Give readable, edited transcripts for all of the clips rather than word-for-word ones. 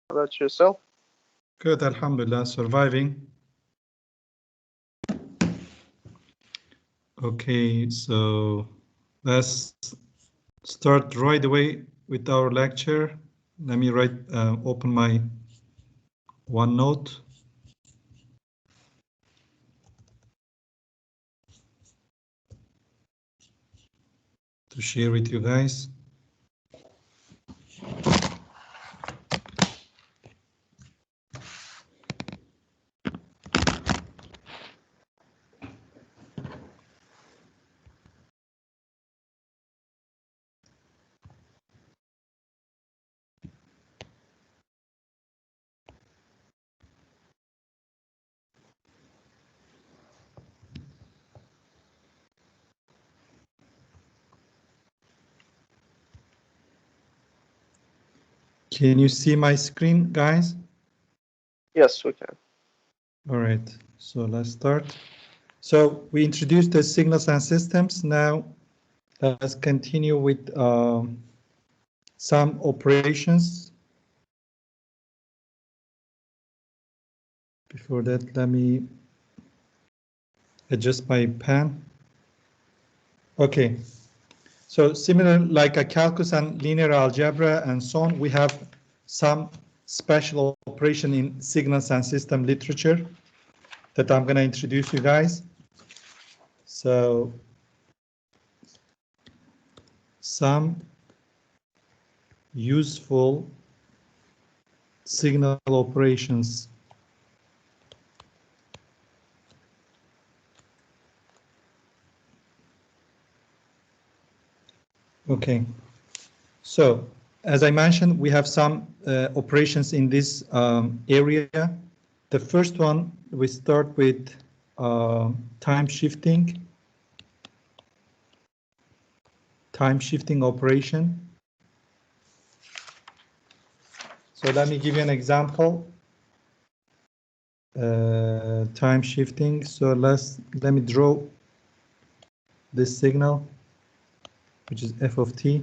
How about yourself? Good, alhamdulillah, surviving. Okay, so let's start right away with our lecture. Let me open my OneNote. To share with you guys. Can you see my screen, guys? Yes, we can. All right, so let's start. So we introduced the signals and systems. Now let's continue with some operations. Before that, let me adjust my pen. Okay, so similar like a calculus and linear algebra and so on, we have some special operation in signals and system literature that I'm going to introduce you guys. So some useful signal operations. Okay, so as I mentioned, we have some operations in this area. The first one, we start with time shifting operation. So let me give you an example. Time shifting. So let me draw this signal, which is f of t,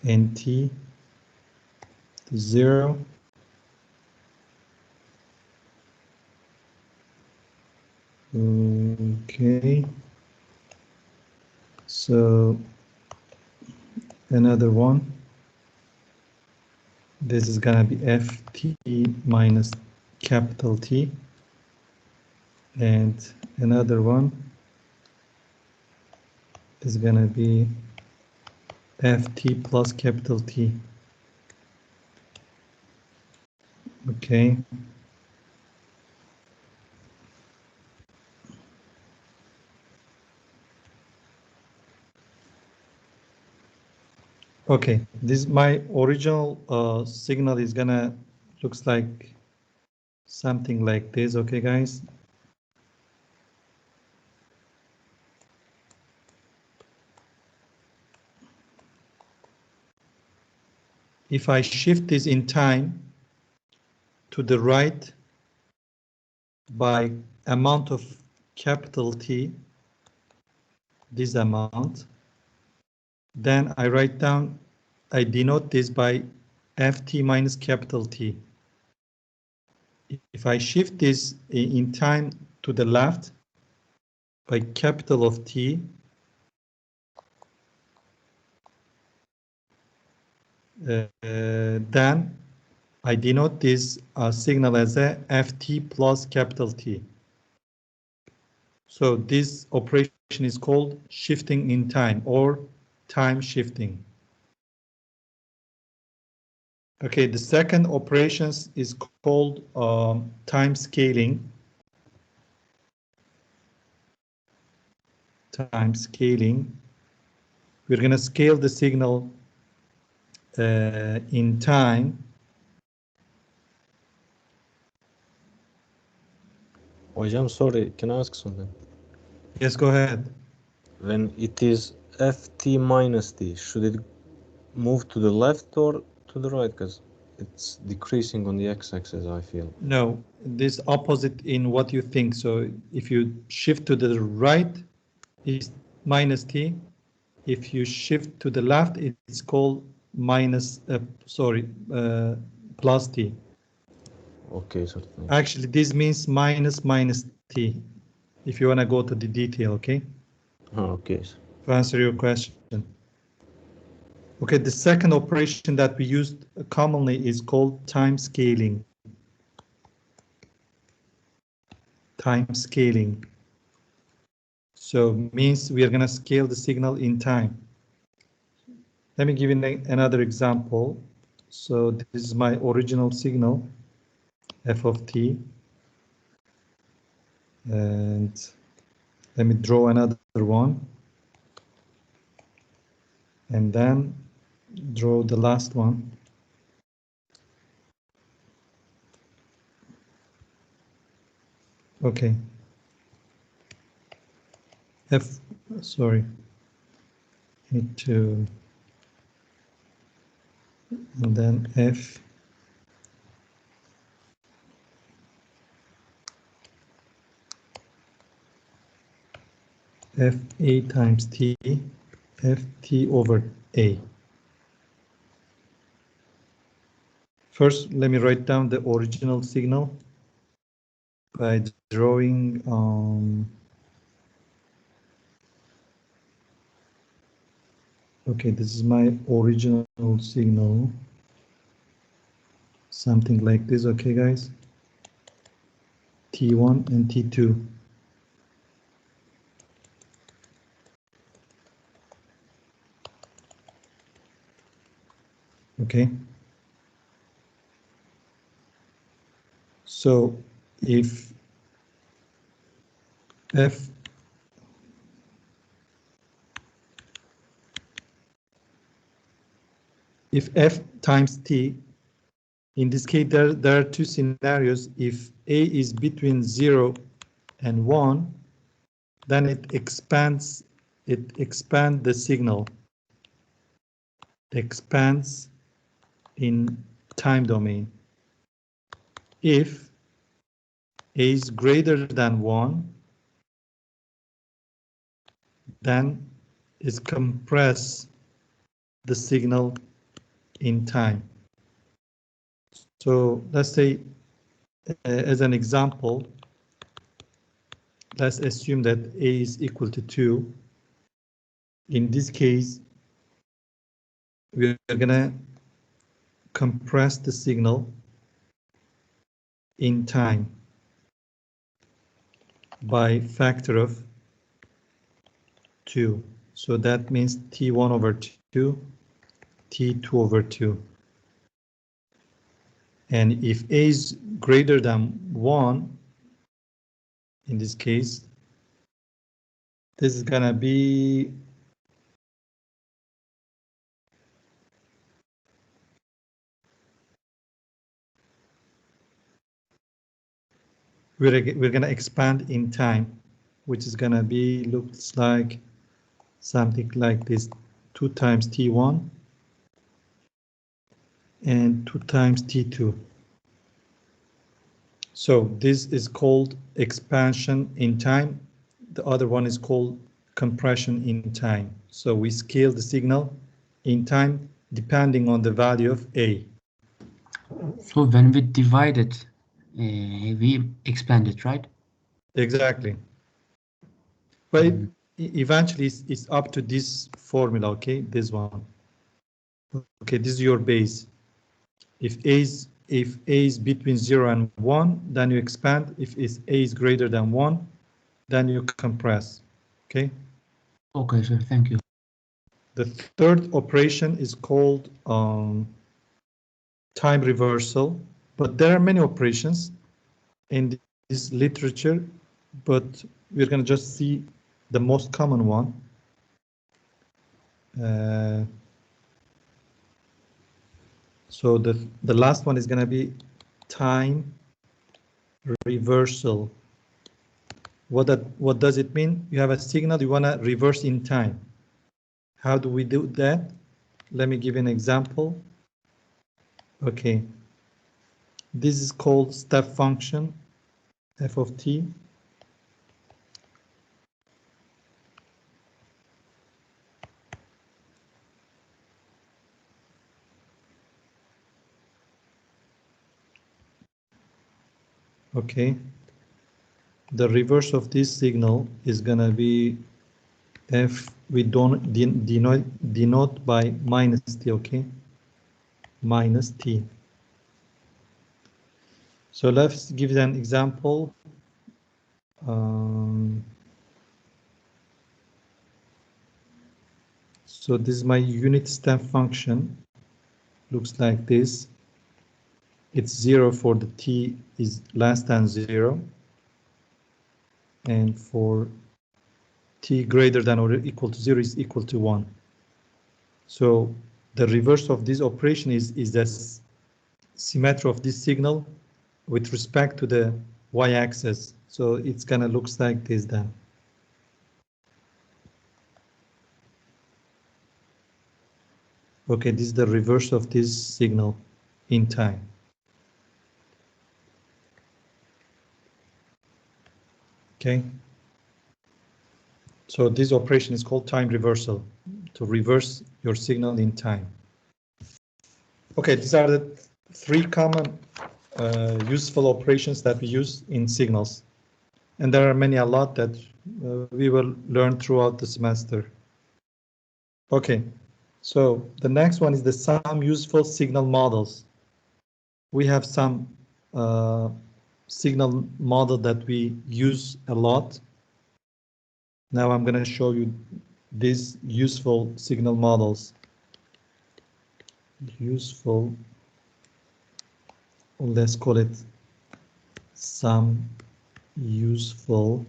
and t to 0. Okay. So another one. This is gonna be ft minus capital T, and another one is gonna be ft plus capital T. Okay. Okay, this my original signal is gonna looks like something like this. Okay, guys. If I shift this in time to the right by amount of capital T, this amount, then I denote this by ft minus capital T. If I shift this in time to the left by capital of T, then I denote this signal as a ft plus capital T. So this operation is called shifting in time or time shifting. Okay, the second operations is called time scaling. Time scaling. We're going to scale the signal in time. Hocam, sorry, can I ask something? Yes, go ahead. When it is ft minus t, should it move to the left or to the right? Because it's decreasing on the x-axis, I feel. No, this opposite in what you think. So if you shift to the right, it's minus t. If you shift to the left, it's called minus, plus t. Okay, certainly. Actually, this means minus t, if you want to go to the detail, okay? Okay. To answer your question. Okay, the second operation that we used commonly is called time scaling. Time scaling. So means we are going to scale the signal in time. Let me give you another example. So this is my original signal, f of t. And let me draw another one. And then draw the last one. Okay. Need to, and then f a times t, ft over a. First, let me write down the original signal by drawing okay, this is my original signal. Something like this, okay, guys? T1 and T2. Okay. So if f times t, in this case there are two scenarios. If a is between 0 and 1, then it expands the signal, expands in time domain. If a is greater than 1, then is compress the signal in time. So let's say, as an example, let's assume that a is equal to 2. In this case, we're gonna compress the signal in time by factor of 2. So that means T1 over 2, T2 over 2. And if A is greater than 1, in this case, this is gonna be we're gonna expand in time, which is gonna be, looks like something like this: 2 times T1 and 2 times T2. So this is called expansion in time. The other one is called compression in time. So we scale the signal in time depending on the value of A. So when we divide it, we expand it, right? Exactly. But eventually it's up to this formula, okay? This one. Okay, this is your base. If A is between 0 and 1, then you expand. If A is greater than 1, then you compress. Okay? Okay, sir, thank you. The third operation is called time reversal, but there are many operations in this literature, but we're going to just see the most common one. So the last one is going to be time reversal. What does it mean? You have a signal you want to reverse in time. How do we do that? Let me give you an example. Okay. This is called step function, f of t. Okay. The reverse of this signal is gonna be f, we don't denote by minus t, okay? Minus t. So let's give an example. So this is my unit step function. Looks like this. It's 0 for the t is less than 0. And for t greater than or equal to 0 is equal to 1. So the reverse of this operation is the symmetry of this signal with respect to the y-axis. So it's gonna looks like this then. Okay, this is the reverse of this signal in time. Okay. So this operation is called time reversal, to reverse your signal in time. Okay, these are the three common useful operations that we use in signals. And there are many, a lot that we will learn throughout the semester. Okay, so the next one is the some useful signal models. We have some signal model that we use a lot. Now I'm going to show you these useful signal models. Useful, let's call it some useful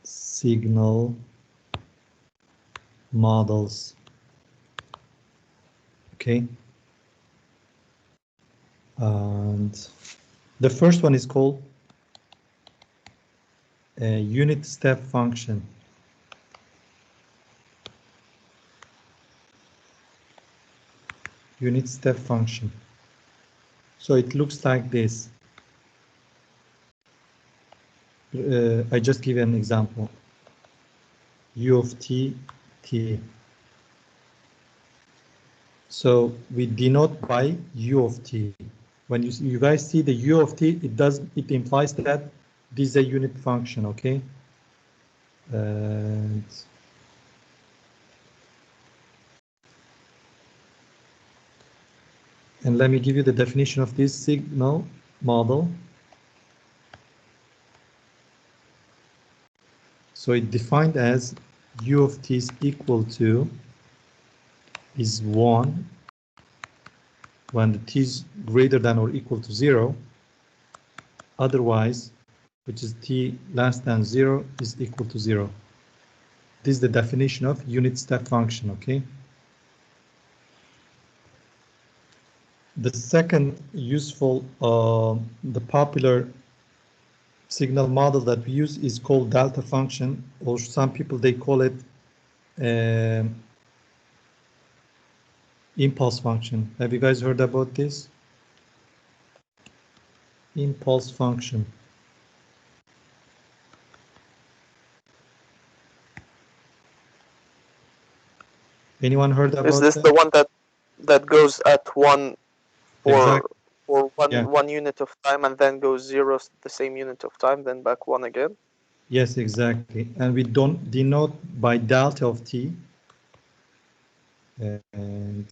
signal models. Okay. And the first one is called a unit step function. Unit step function. So it looks like this. I just give an example. U of t, t. So we denote by u of t. When you guys see the u of t, it implies that this is a unit function, okay? And let me give you the definition of this signal model. So it defined as u of t is equal to is 1 when the t is greater than or equal to 0. Otherwise, which is t less than 0 is equal to 0. This is the definition of unit step function, okay? The second useful, the popular signal model that we use is called delta function, or some people, they call it impulse function. Have you guys heard about this? Impulse function. Anyone heard about Is this that? the one that goes at one for Yeah. one unit of time and then goes 0 the same unit of time, then back 1 again? Yes, exactly. And we don't denote by delta of t. And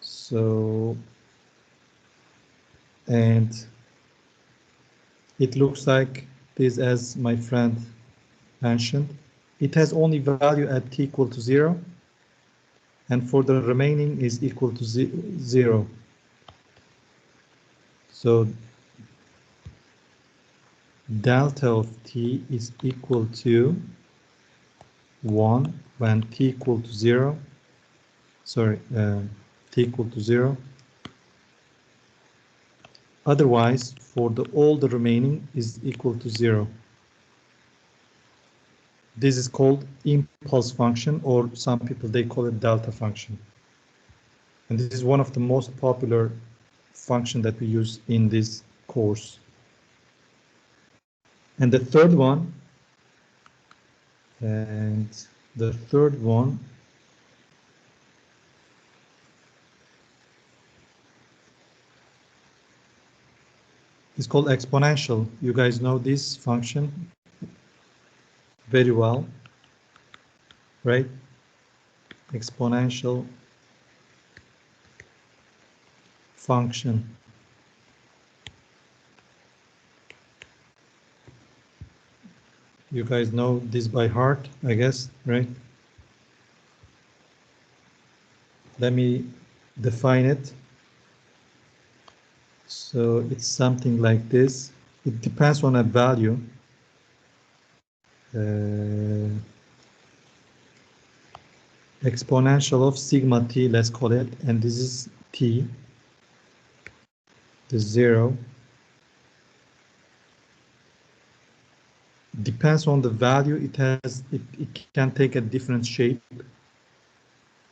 so, and it looks like this, as my friend mentioned. It has only value at t equal to 0, and for the remaining is equal to 0. So delta of t is equal to 1 when t equal to 0. Sorry, t equal to 0. Otherwise, for all the remaining is equal to 0. This is called impulse function, or some people, they call it delta function. And this is one of the most popular function that we use in this course. And the third one, It's called exponential. You guys know this function very well, right? Exponential function. You guys know this by heart, I guess, right? Let me define it. So it's something like this. It depends on a value. Exponential of sigma t, let's call it, and this is t, the 0. Depends on the value. It can take a different shape,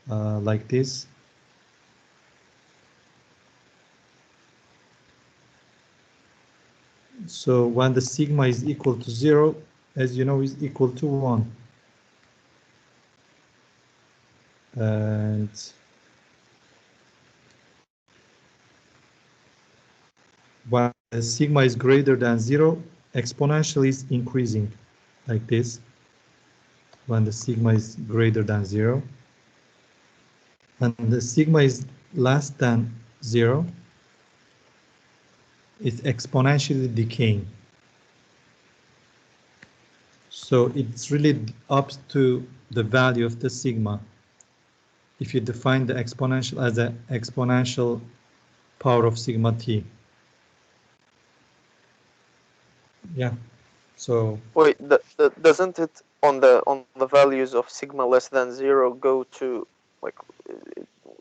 like this. So when the sigma is equal to 0, as you know, is equal to 1. And when the sigma is greater than 0, exponential is increasing, like this. When the sigma is greater than 0. And the sigma is less than 0, it's exponentially decaying. So it's really up to the value of the sigma. If you define the exponential as an exponential power of sigma t. Yeah. So Wait, doesn't it on the values of sigma less than 0 go to like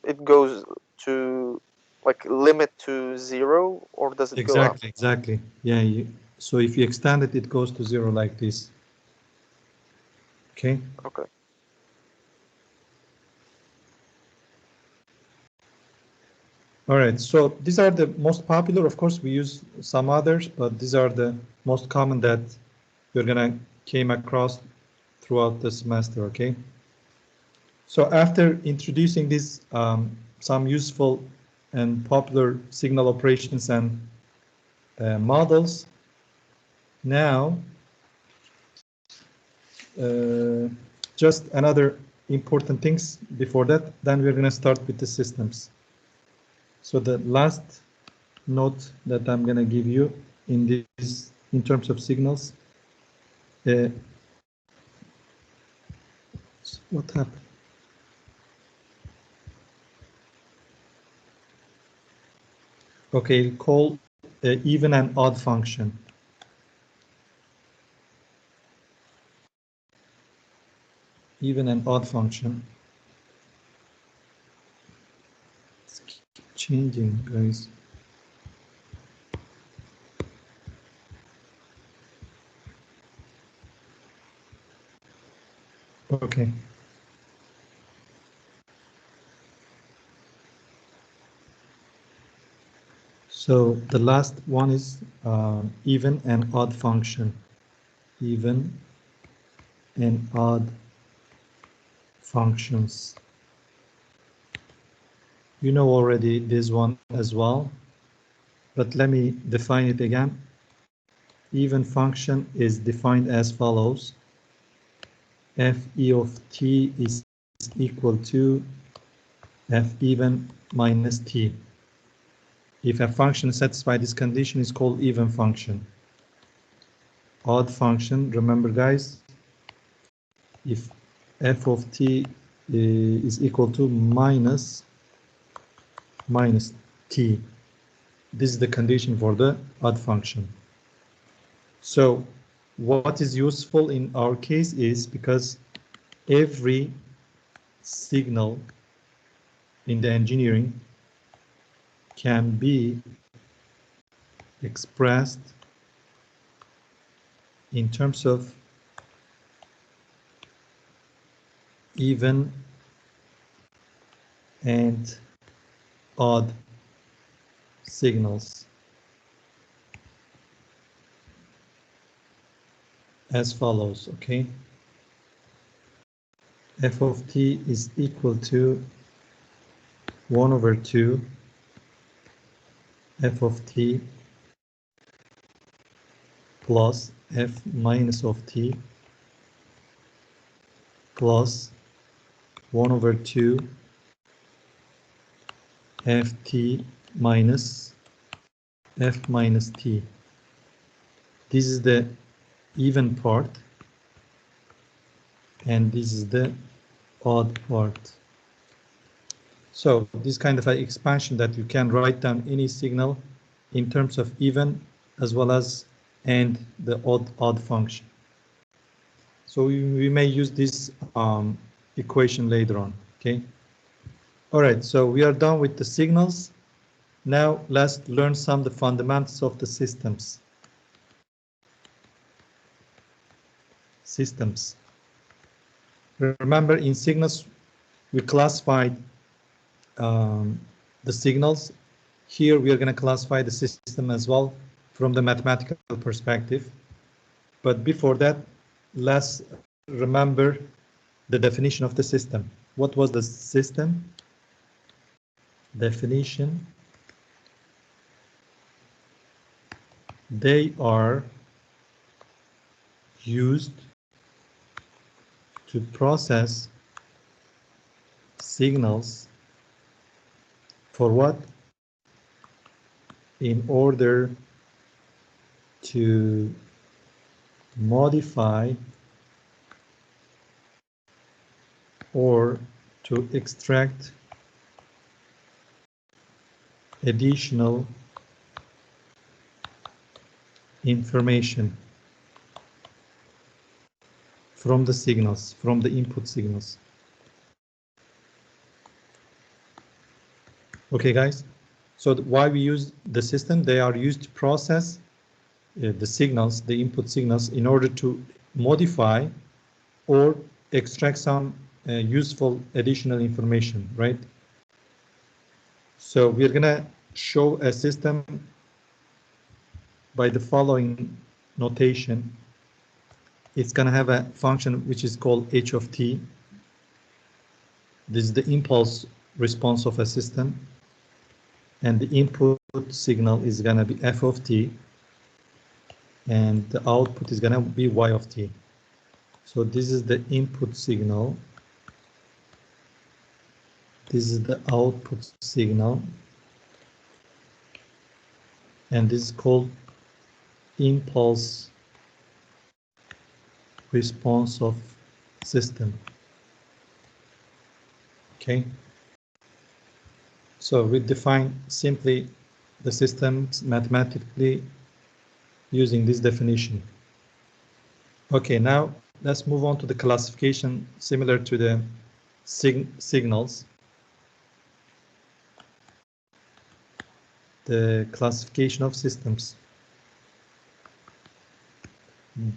it goes to like limit to 0, or does it go up? exactly. Yeah. So if you extend it, it goes to 0 like this. Okay. Okay. All right, so these are the most popular. Of course, we use some others, but these are the most common that you're gonna came across throughout the semester, okay? So after introducing these some useful and popular signal operations and models, now just another important things before that, then we're gonna start with the systems. So the last note that I'm gonna give you in this, in terms of signals, what happened? Okay, call even and odd function. Even and odd function. It's changing, guys. Okay. So the last one is even and odd function. Even and odd functions. You know already this one as well, but let me define it again. Even function is defined as follows. F e of t is equal to f even minus t. If a function satisfies this condition, is called even function. Odd function, remember guys, if f of t is equal to minus t, this is the condition for the odd function. So what is useful in our case is because every signal in the engineering can be expressed in terms of even and odd signals as follows, okay? F of t is equal to 1 over 2 f of t plus f minus of t plus 1 over 2 ft minus f minus t. This is the even part, and this is the odd part. So this kind of an expansion that you can write down any signal in terms of even as well as and the odd function. So we may use this equation later on. Okay. All right. So we are done with the signals. Now let's learn some of the fundamentals of the systems. Remember, in signals we classified the signals. Here we are going to classify the system as well from the mathematical perspective. But before that, let's remember the definition of the system. What was the system? Definition. They are used to process signals for what? In order to modify or to extract additional information from the signals, from the input signals. Okay, guys. So why we use the system? They are used to process the signals, the input signals, in order to modify or extract some useful additional information, right? So we're gonna show a system by the following notation. It's gonna have a function which is called h of t. This is the impulse response of a system, and the input signal is gonna be f of t, and the output is gonna be y of t. So this is the input signal. This is the output signal, and this is called impulse response of system. Okay. So we define simply the systems mathematically using this definition. Okay, now let's move on to the classification similar to the signals. The classification of systems.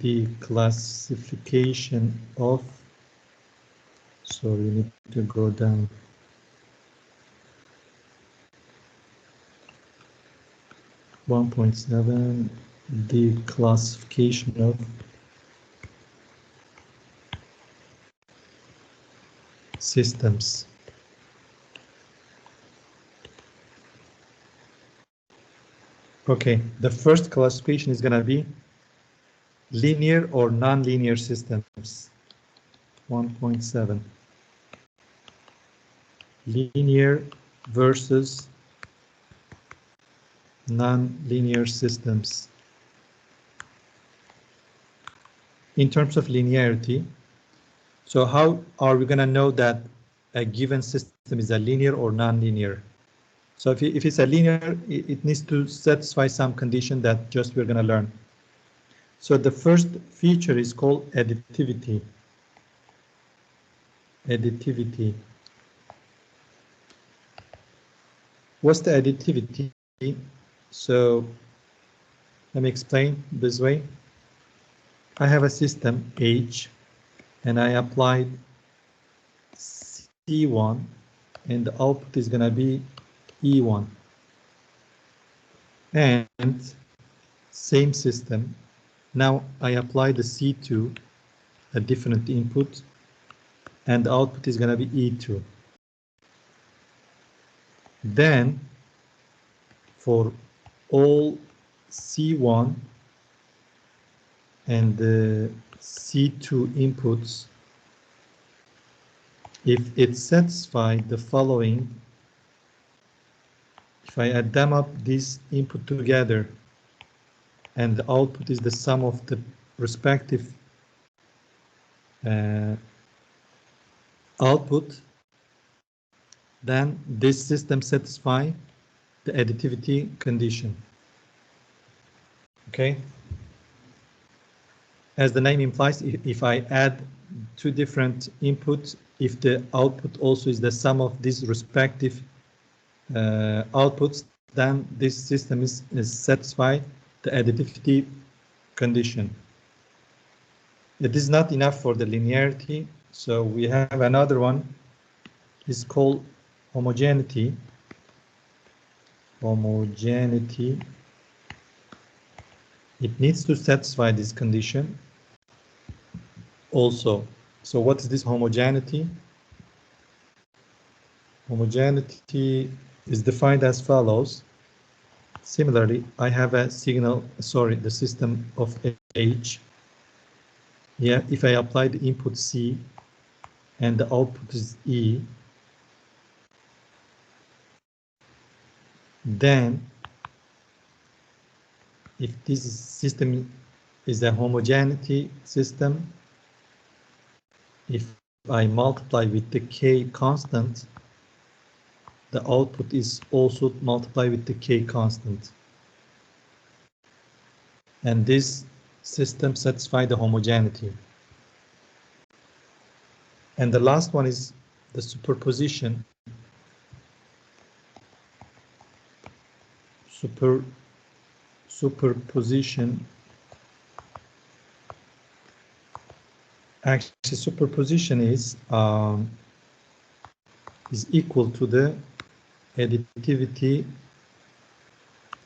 The classification of, so we need to go down. (1.7) the classification of systems. Okay, the first classification is going to be linear or non-linear systems. 1.7. Linear versus non-linear systems. In terms of linearity, so how are we going to know that a given system is a linear or non-linear? So if it's a linear, it needs to satisfy some condition that just we're going to learn. So the first feature is called additivity. Additivity. What's the additivity? So let me explain this way. I have a system H, and I applied C1, and the output is going to be E1. And same system. Now I apply the C2, a different input, and the output is going to be E2. Then for all C1, and the C2 inputs, if it satisfies the following, if I add them up, these input together, and the output is the sum of the respective output, then this system satisfies the additivity condition. Okay? As the name implies, if I add two different inputs, if the output also is the sum of these respective outputs, then this system is satisfied the additivity condition. It is not enough for the linearity, so we have another one. It's called homogeneity. Homogeneity. It needs to satisfy this condition also. So what is this homogeneity? Homogeneity is defined as follows. Similarly, I have a signal, sorry, the system of H. Yeah, if I apply the input C and the output is E, then if this system is a homogeneity system, if I multiply with the K constant, the output is also multiplied with the K constant. And this system satisfies the homogeneity. And the last one is the superposition. Superposition. Actually, superposition is equal to the additivity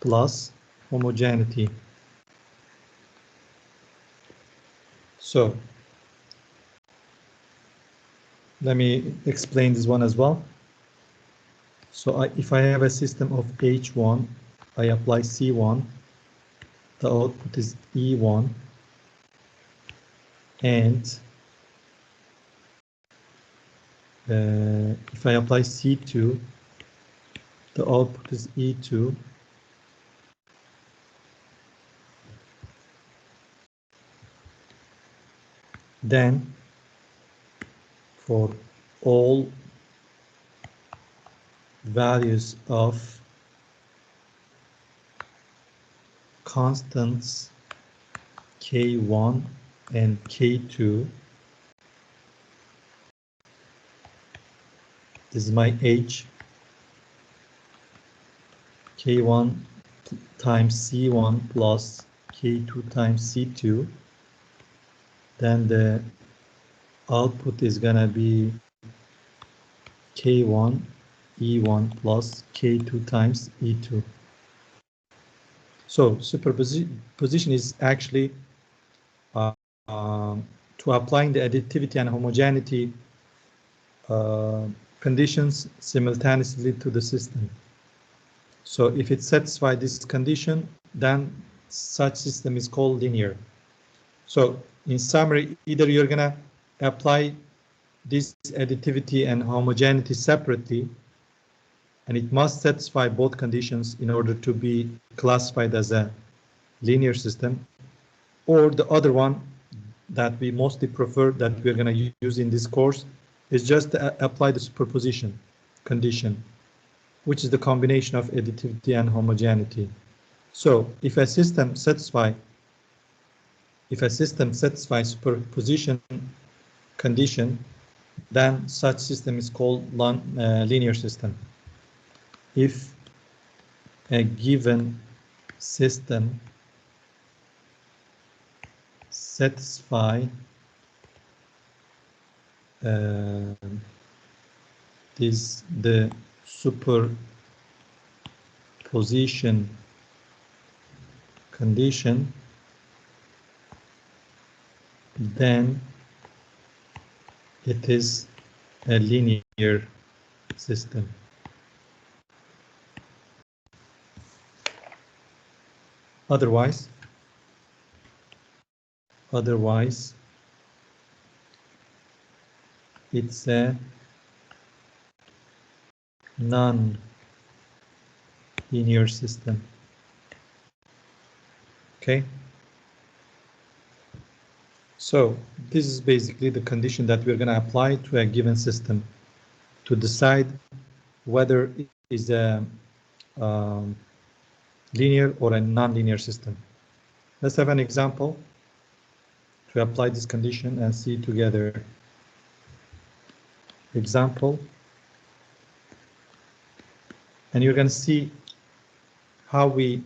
plus homogeneity. So let me explain this one as well. So if I have a system of H1, I apply C1, the output is E1, and if I apply C2, the output is E2, then for all values of constants K1 and K2, this is my H, K1 times C1 plus K2 times C2, then the output is gonna be K1 E1 plus K2 times E2. So superposition is actually to applying the additivity and homogeneity conditions simultaneously to the system. So if it satisfies this condition, then such system is called linear. So in summary, either you're gonna apply this additivity and homogeneity separately, and it must satisfy both conditions in order to be classified as a linear system, or the other one that we mostly prefer that we're going to use in this course is just to apply the superposition condition, which is the combination of additivity and homogeneity. So if a system satisfies superposition condition, then such system is called linear system. If a given system satisfy the superposition condition, then it is a linear system. Otherwise, Otherwise, it's a non-linear system. Okay. So this is basically the condition that we're going to apply to a given system to decide whether it is a linear or a non-linear system. Let's have an example to apply this condition and see together. Example, and you're going to see how we,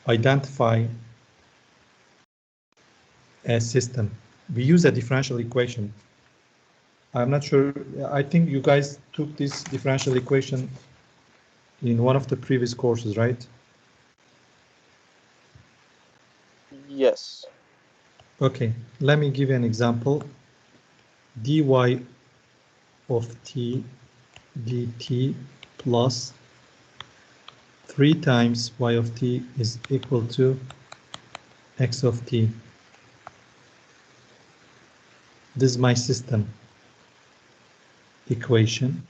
identify a system. We use a differential equation. I'm not sure, I think you guys took this differential equation in one of the previous courses, right? Yes. Okay, let me give you an example. dy of t dt plus 3 times y of t is equal to x of t. This is my system equation.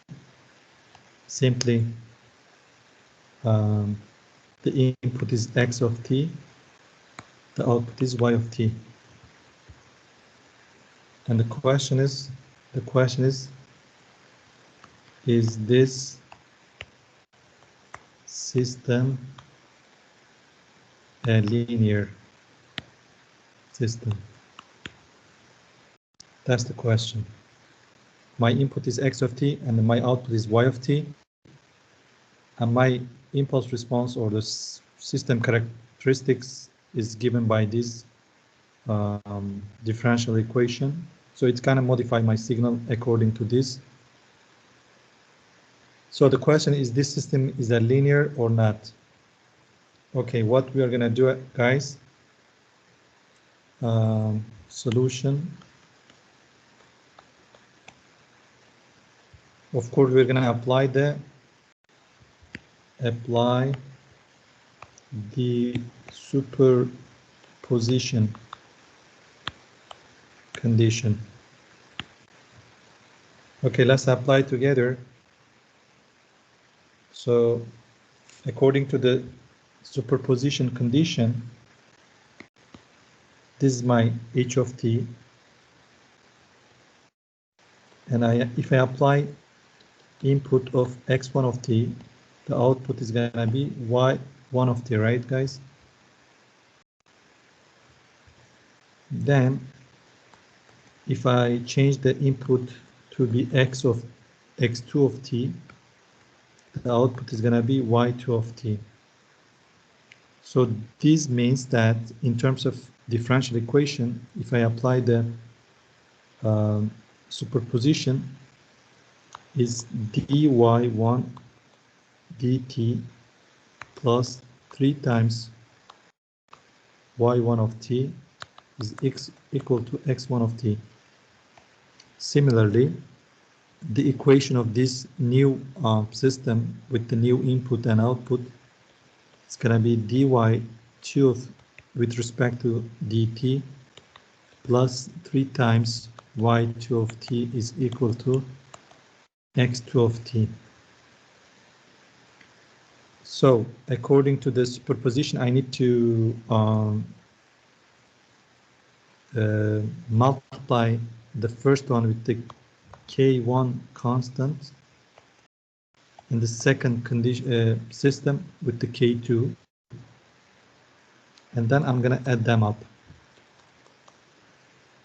Simply, the input is x of t, the output is y of t. And the question is, is this system a linear system? That's the question. My input is x of t and my output is y of t. And my impulse response or the system characteristics is given by this differential equation. So it's kind of modify my signal according to this. So the question is, this system is a linear or not? Okay, what we are gonna do, guys, solution. Of course, we're gonna apply the superposition condition. Okay, let's apply together. So according to the superposition condition, this is my h of t, and if I apply input of x1 of t, the output is gonna be y1 of t, right, guys? Then if I change the input to be x2 of t, the output is gonna be y2 of t. So this means that in terms of differential equation, if I apply the superposition, is dy1 dt plus 3 times y1 of t is equal to x1 of t. Similarly, the equation of this new system with the new input and output, it's going to be dy2 with respect to dt plus 3 times y2 of t is equal to x2 of t. So according to the superposition, I need to multiply the first one with the K1 constant and the second condition system with the K2, and then I'm going to add them up.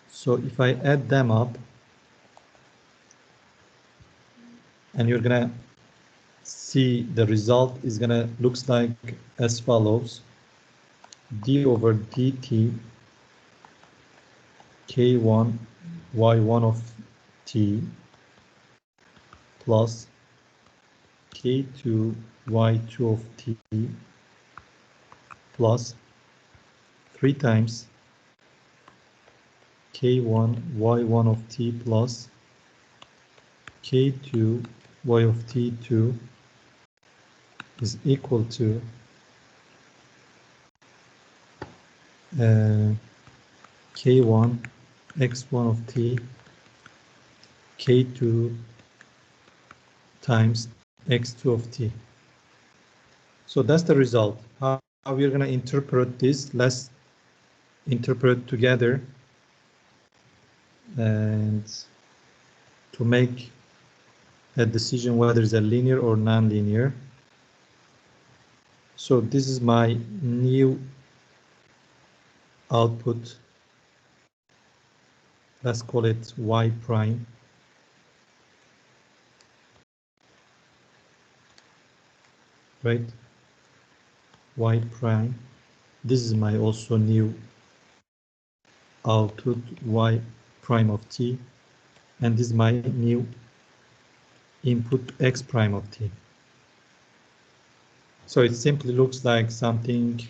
So if I add them up, and you're going to see the result is going to looks like as follows: d over dt K1 y1 of t plus K2 y2 of t plus 3 times K1 y1 of t plus K2 y of t2 is equal to k1 x1 of t k2 times x2 of t. So that's the result. How we're going to interpret this? Let's interpret together and to make a decision whether it's a linear or non-linear. So this is my new output. Let's call it y prime. Right? Y prime. This is my also new output y prime of t, and this is my new input x prime of t. So it simply looks like something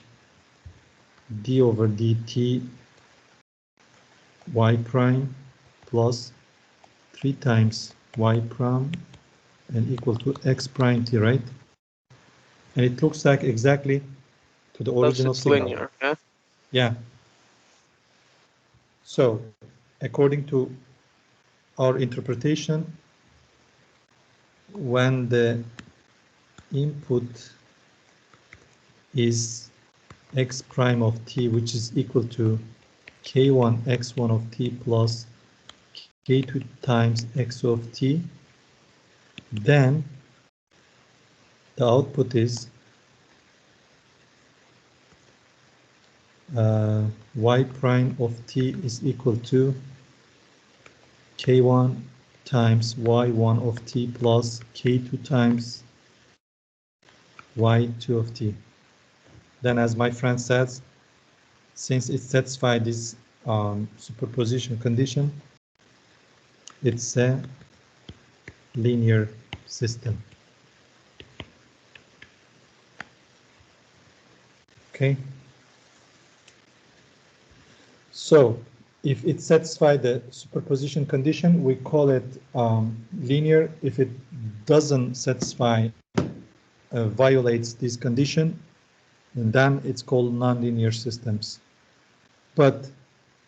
d over dt y prime plus 3 times y prime and equal to x prime t, right? And it looks like exactly to the original It's signal. linear, yeah? Yeah. So according to our interpretation, when the input is x prime of t, which is equal to k1 x1 of t plus k2 times x of t, then the output is y prime of t is equal to k1 times y1 of t plus k2 times y2 of t. Then, as my friend says, since it satisfies this superposition condition, it's a linear system. Okay. So if it satisfies the superposition condition, we call it linear. If it doesn't satisfy, violates this condition, and then it's called nonlinear systems. But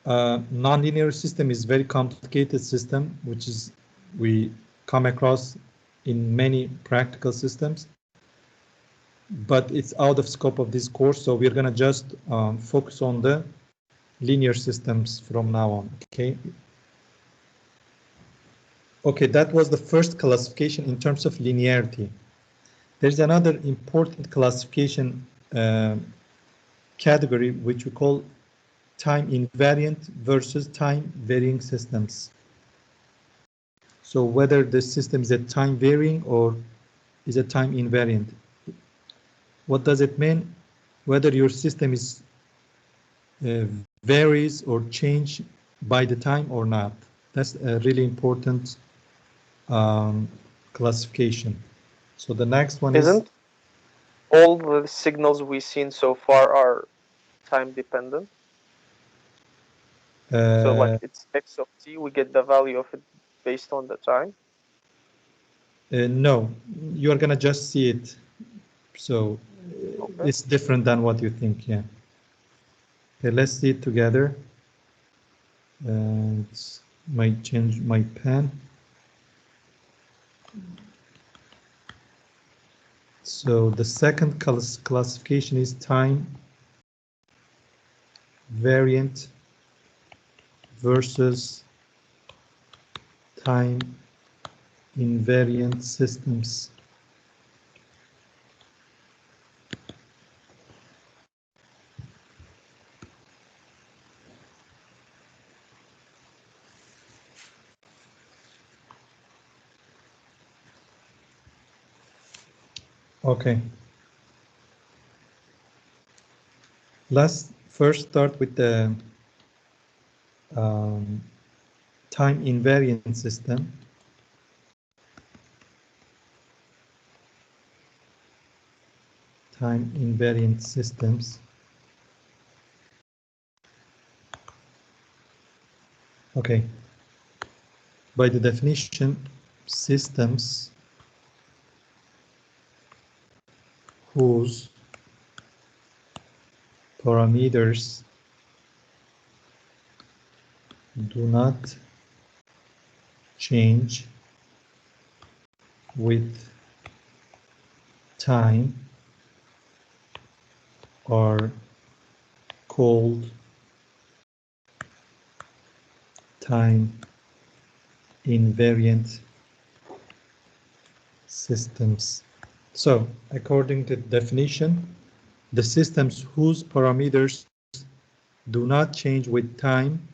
nonlinear system is very complicated system, which is we come across in many practical systems. But it's out of scope of this course, so we're gonna just focus on the linear systems from now on. Okay. Okay, that was the first classification in terms of linearity. There's another important classification category which we call time invariant versus time varying systems. So whether the system is a time varying or is a time invariant. What does it mean? Whether your system is varies or change by the time or not. That's a really important classification. So the next one Isn't all the signals we've seen so far are time dependent? So like it's x of t, we get the value of it based on the time? No, you're gonna just see it. So Okay. it's different than what you think, yeah. Okay, let's see it together. And might change my pen. So the second classification is time variant versus time invariant systems. Okay. Let's first start with the time invariant system. Time invariant systems. Okay. By the definition, systems whose parameters do not change with time are called time invariant systems. So, according to the definition, the systems whose parameters do not change with time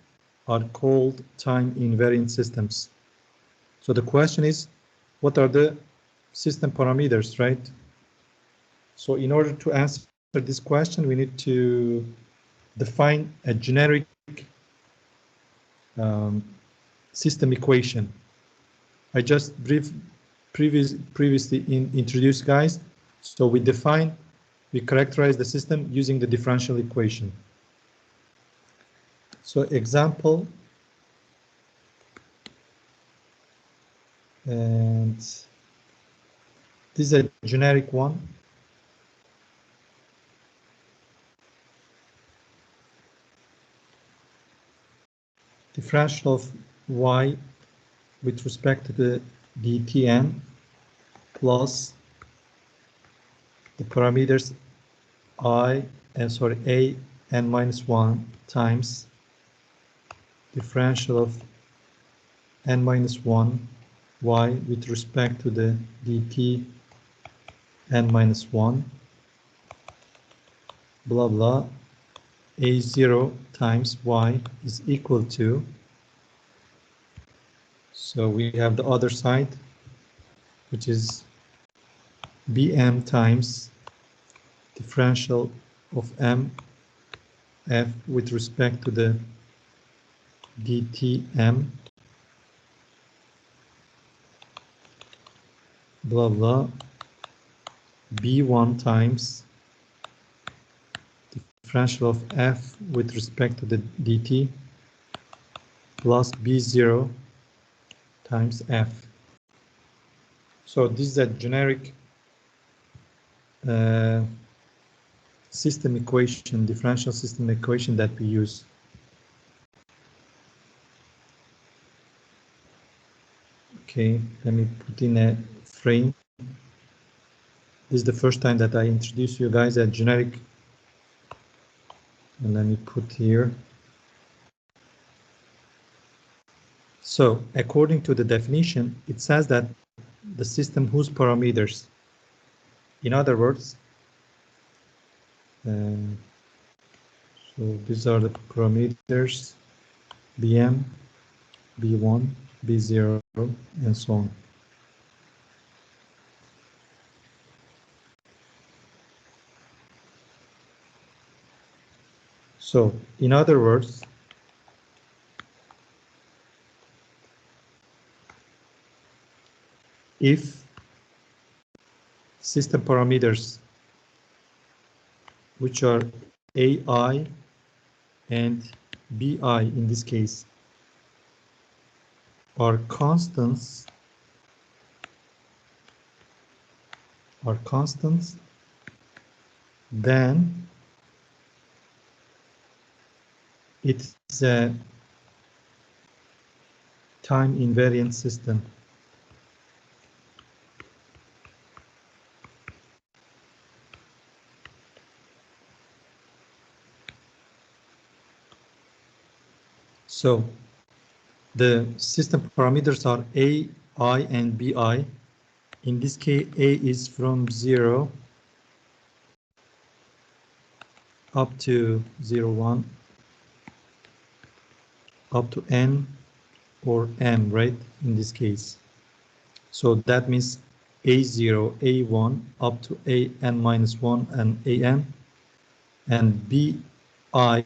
are called time invariant systems. So the question is, what are the system parameters, right? So in order to answer this question, we need to define a generic system equation. I just previously introduced, guys. So we characterize the system using the differential equation. So example, and this is a generic one. Differential of y with respect to the dtn plus the parameters a n minus 1 times differential of n minus 1 y with respect to the dt n minus 1 blah blah a0 times y is equal to, so we have the other side, which is bm times differential of m f with respect to the dtm blah blah b1 times differential of f with respect to the dt plus b0 times f. So this is a generic system equation, differential system equation that we use. Okay, let me put in a frame. This is the first time that I introduce you guys a generic, and let me put here. So according to the definition, it says that the system whose parameters, in other words, so these are the parameters bm, b1, b0, and so on. So in other words, if system parameters, which are AI and BI in this case, are constants, then it's a time invariant system. So the system parameters are A, I, and BI. In this case, A is from 0 up to 0, 1, up to N or M, right? In this case. So that means A0, A1, up to AN minus 1 and AN. And BI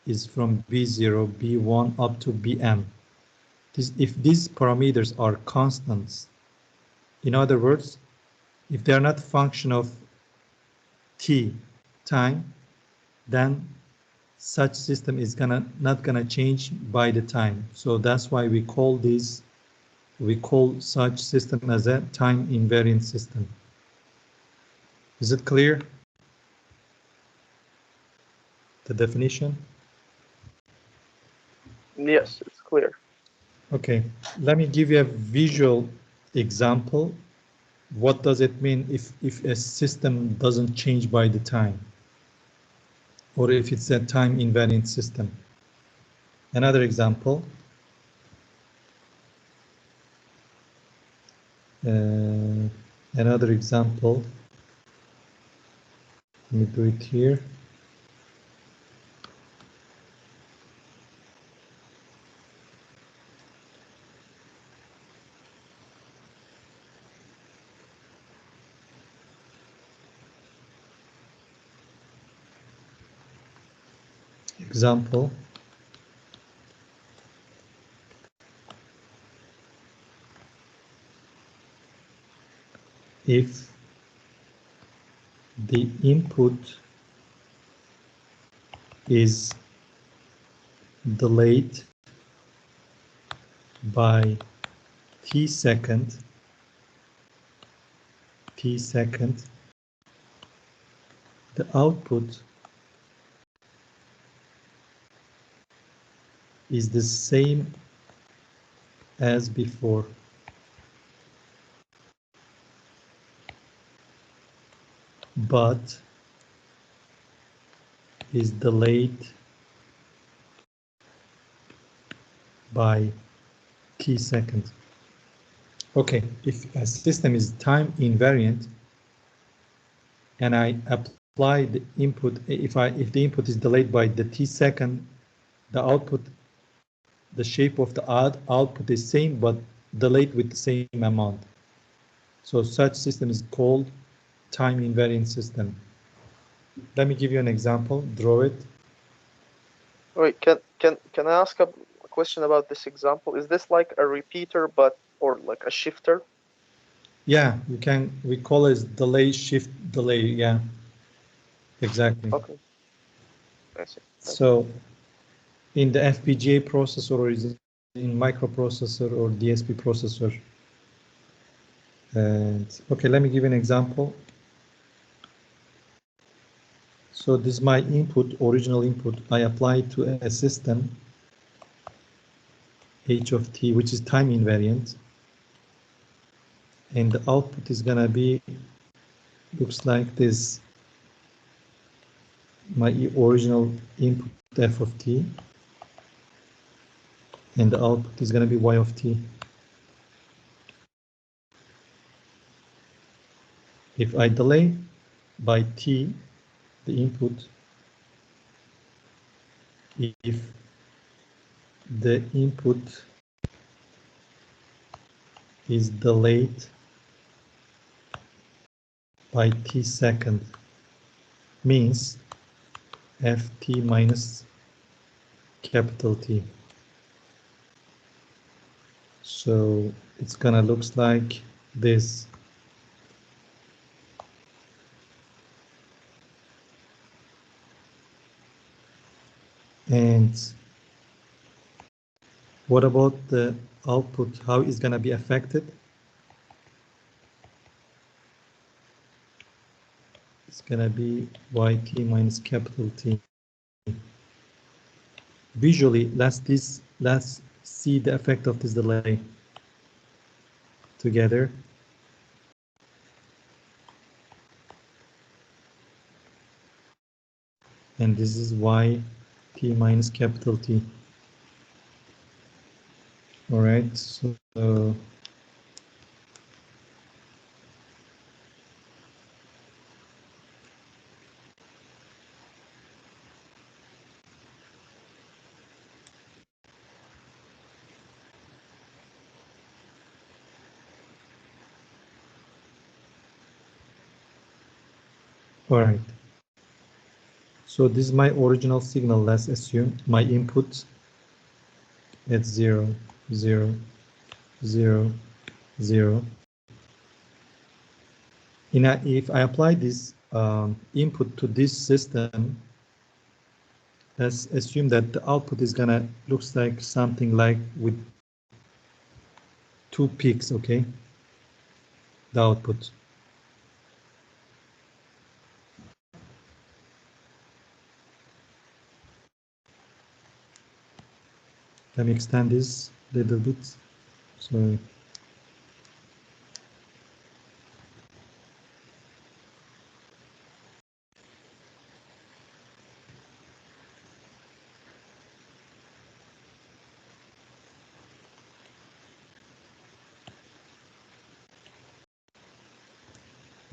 is from B0, B1 up to BM. If these parameters are constants, in other words, if they are not function of t, time, then such system is not gonna change by the time. So that's why we call such system as a time invariant system. Is it clear? The definition? Yes, it's clear. Okay, let me give you a visual example. What does it mean if a system doesn't change by the time, or if it's a time invariant system? Another example. Another example. Let me do it here. Example. If the input is delayed by t second, the output is the same as before, but is delayed by t seconds. Okay, if a system is time invariant and I apply the input, if the input is delayed by the t second, the output, the shape of the output is same but delayed with the same amount. So such system is called time invariant system. Let me give you an example. Draw it. Wait, can I ask a question about this example? Is this like a repeater, or like a shifter? Yeah, we call it delay shift delay. Yeah, exactly. Okay, I see. So in the FPGA processor, or is it in microprocessor or DSP processor? And okay, let me give you an example. So this is my input, original input. I apply it to a system, h of t, which is time invariant. And the output is gonna be, looks like this, my original input f of t. And the output is gonna be y of t. If I delay by t, the input, if the input is delayed by t second, means ft minus capital T. So it's gonna looks like this. And what about the output? How is gonna be affected? It's gonna be yt minus capital T. Visually, let's see the effect of this delay together. And this is yt minus capital T. All right, so all right. So this is my original signal. Let's assume my input at 0, 0, 0, 0. If I apply this input to this system, let's assume that the output is gonna looks like something like with 2 peaks, okay? The output. Let me extend this a little bit. Sorry.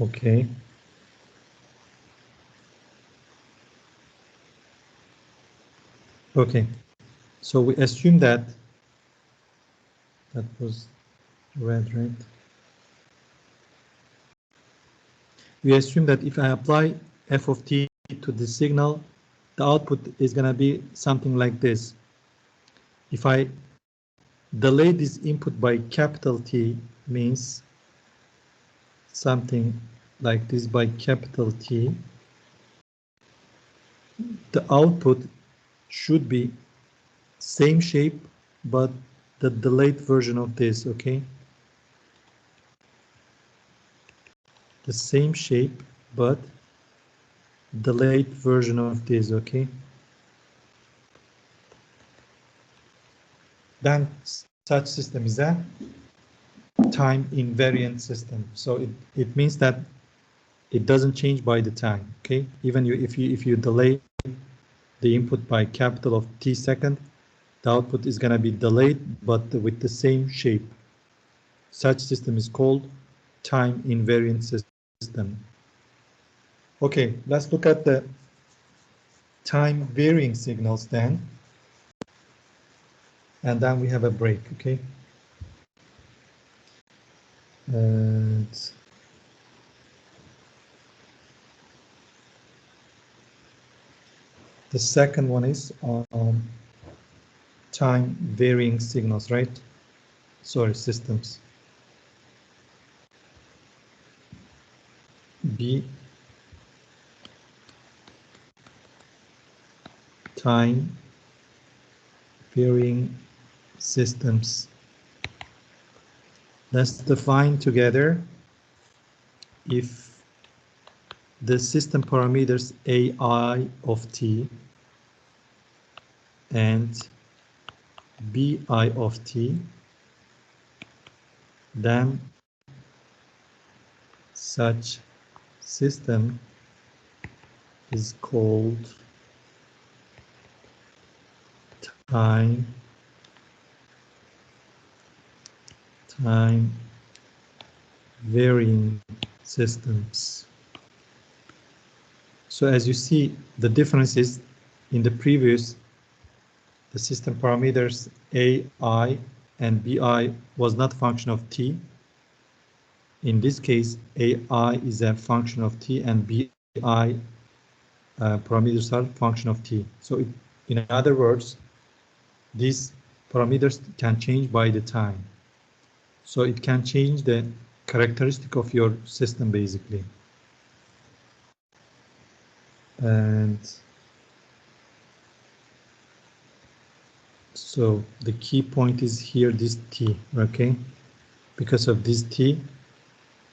Okay. Okay. So we assume that was red, right? We assume that if I apply f of t to the signal, the output is going to be something like this. If I delay this input by capital T, means something like this by capital T, the output should be same shape, but the delayed version of this, okay? The same shape, but delayed version of this, okay? Then such system is a time invariant system. So it means that it doesn't change by the time, okay? Even if you delay the input by capital of T second, the output is going to be delayed, but with the same shape. Such system is called time invariant system. Okay, let's look at the time varying signals then. And then we have a break, okay? And the second one is on time varying signals, right? Sorry, systems. B, time varying systems. Let's define together if the system parameters AI of t and BI of t, then such system is called time varying systems. So as you see, the difference is in the previous, the system parameters AI and BI was not function of t. In this case, AI is a function of t and BI parameters are function of t. So in other words, these parameters can change by the time. So it can change the characteristic of your system basically. And so the key point is here, this t, okay? Because of this t,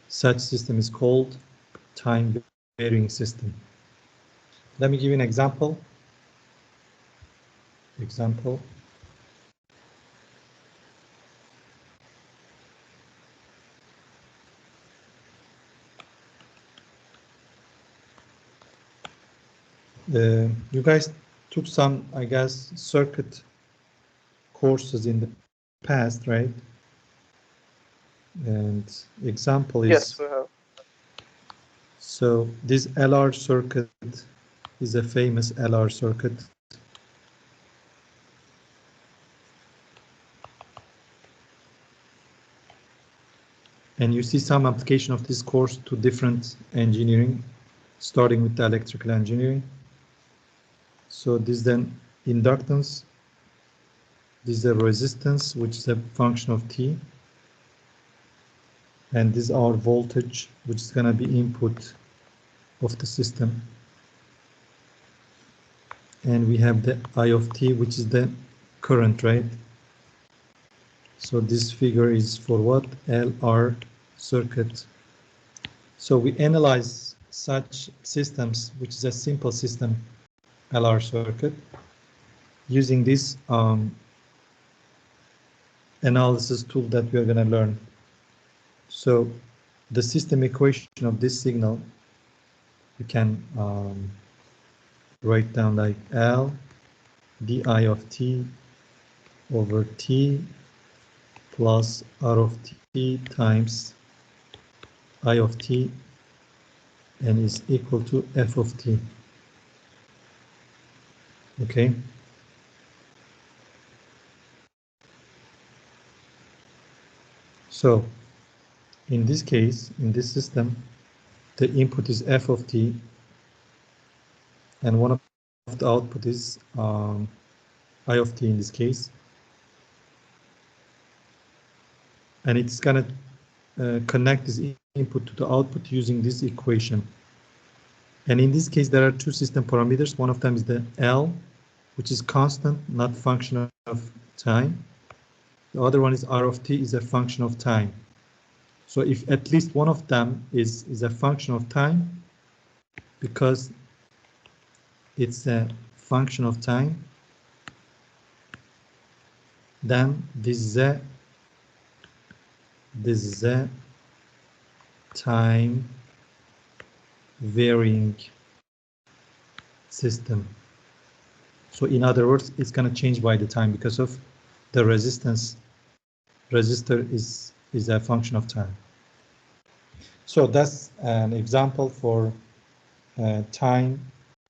such system is called time varying system. Let me give you an example. You guys took some, I guess, circuit courses in the past, right? And example is... Yes, we have. So this LR circuit is a famous LR circuit. And you see some application of this course to different engineering, starting with the electrical engineering. So this then inductance, this is a resistance, which is a function of T. And this is our voltage, which is going to be input of the system. And we have the I of T, which is the current, right? So this figure is for what? LR circuit. So we analyze such systems, which is a simple system, LR circuit, using this analysis tool that we are going to learn. So the system equation of this signal, you can write down like L di of t over t plus r of t times I of t, and is equal to f of t. Okay. So in this case, in this system, the input is f of t, and one of the output is I of t in this case, and it's gonna connect this input to the output using this equation. And in this case, there are two system parameters. One of them is the L, which is constant, not function of time. The other one is R of t, is a function of time. So if at least one of them is a function of time, because it's a function of time, then this is a time varying system. So in other words, it's going to change by the time because of the resistance. Resistor is a function of time. So that's an example for time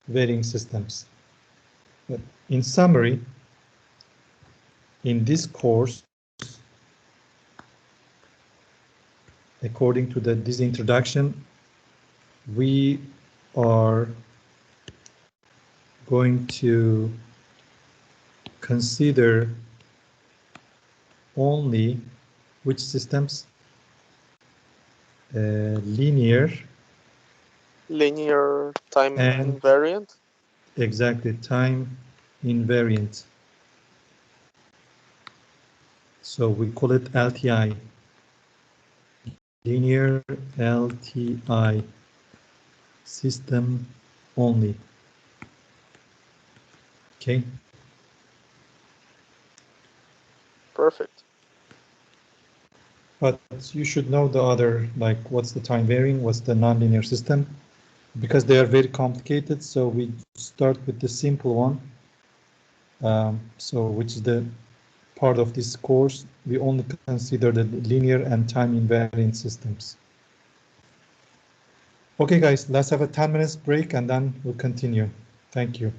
varying systems. But in summary, in this course, according to this introduction, we are going to consider only which systems? Linear time and invariant. Exactly, time invariant. So we call it LTI, linear LTI system only. Okay. Perfect. But you should know the other, like what's the time varying, what's the nonlinear system, because they are very complicated. So we start with the simple one. So which is the part of this course, we only consider the linear and time invariant systems. Okay, guys, let's have a 10 minutes break and then we'll continue. Thank you.